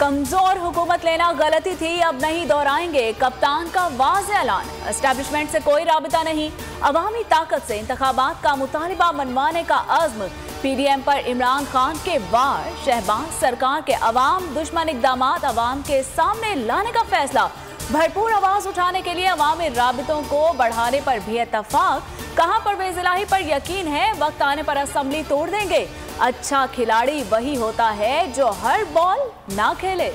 कमजोर हुकूमत लेना गलती थी, अब नहीं दोहराएंगे, कप्तान का वाज़ेह ऐलान। एस्टैब्लिशमेंट से कोई राबिता नहीं, अवामी ताकत से इंतखाबात का मुतालिबा मनवाने का अज़्म। PDM पर इमरान खान के वार, शहबाज सरकार के अवाम दुश्मन इक़दामात अवाम के सामने लाने का फैसला। भरपूर आवाज उठाने के लिए अवामी राबितों को बढ़ाने पर भी इत्तफाक। कहां परवेज़ इलाही पर यकीन है, वक्त आने पर असेंबली तोड़ देंगे। अच्छा खिलाड़ी वही होता है जो हर बॉल ना खेले।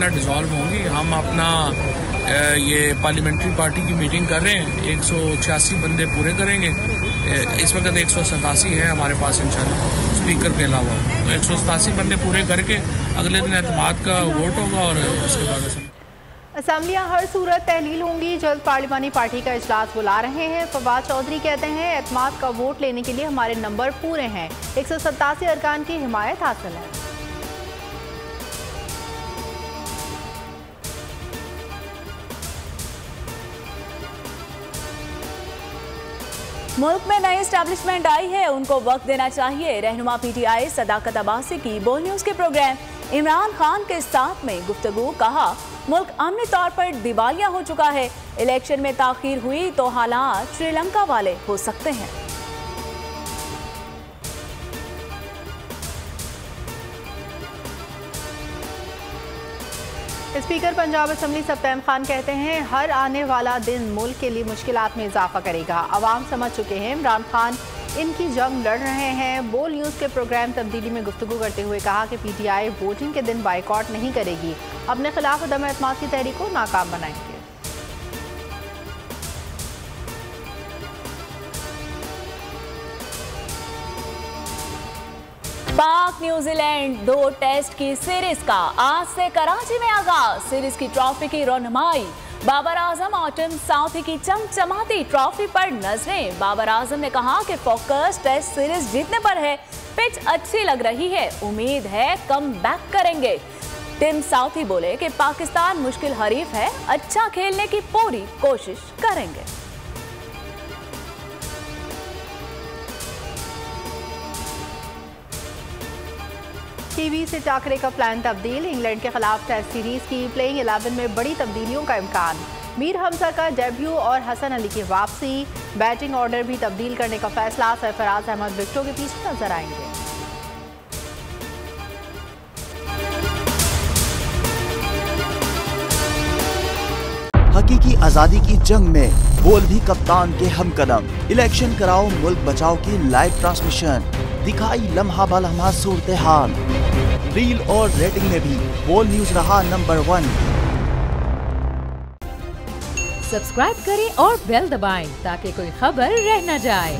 डिसॉल्व होंगी। हम अपना ये पार्लियामेंट्री पार्टी की मीटिंग कर रहे हैं, 186 बंदे पूरे करेंगे। इस वक्त 187 है हमारे पास इंशाल्लाह स्पीकर के अलावा, तो 187 बंदे पूरे करके अगले दिन एतमाद का वोट होगा और उसके बाद असेंबलियां हर सूरत तहलील होंगी। जल्द पार्लिमानी पार्टी का इजलास बुला रहे हैं। फवाद चौधरी कहते हैं एतमाद का वोट लेने के लिए हमारे नंबर पूरे हैं, 187 अरकान की हिमायत हासिल है। मुल्क में नई एस्टैब्लिशमेंट आई है, उनको वक्त देना चाहिए। रहनुमा PTI सदाकत अब्बासी की बोल न्यूज के प्रोग्राम इमरान खान के साथ में गुफ्तगू। कहा मुल्क अमनी तौर पर दिवालिया हो चुका है, इलेक्शन में ताखीर हुई तो हालात श्रीलंका वाले हो सकते हैं। स्पीकर पंजाब असेंबली सफ्तार खान कहते हैं हर आने वाला दिन मुल्क के लिए मुश्किलात में इजाफा करेगा। अवाम समझ चुके हैं इमरान खान इनकी जंग लड़ रहे हैं। बोल न्यूज़ के प्रोग्राम तब्दीली में गुफ्तगू करते हुए कहा कि PTI वोटिंग के दिन बाइकआउट नहीं करेगी, अपने खिलाफ अदम एतमाद की तहरीक को नाकाम बनाएंगे। पाक न्यूजीलैंड 2 टेस्ट की सीरीज का आज से कराची में आगाज। सीरीज की ट्रॉफी की रौनमाई, बाबर आजम और टिम साउथी की चमचमाती ट्रॉफी पर नजरें। बाबर आजम ने कहा कि फोकस टेस्ट सीरीज जीतने पर है, पिच अच्छी लग रही है, उम्मीद है कम बैक करेंगे। टिम साउथी बोले कि पाकिस्तान मुश्किल हरीफ है, अच्छा खेलने की पूरी कोशिश करेंगे। टीवी से टाकरे का प्लान तब्दील, इंग्लैंड के खिलाफ टेस्ट सीरीज की प्लेइंग 11 में बड़ी तब्दीलियों का इम्कान। मीर हमजा का डेब्यू और हसन अली की वापसी, बैटिंग ऑर्डर भी तब्दील करने का फैसला। सरफराज अहमद विकेटों के पीछे नजर आएंगे। हकीकी आजादी की जंग में बोल भी कप्तान के हमकदम। इलेक्शन कराओ मुल्क बचाओ की लाइव ट्रांसमिशन, दिखाई लम्हा बलम्हा सूरत हाल। रील और रेटिंग में भी बोल न्यूज रहा नंबर 1। सब्सक्राइब करें और बेल दबाएं ताकि कोई खबर रह न जाए।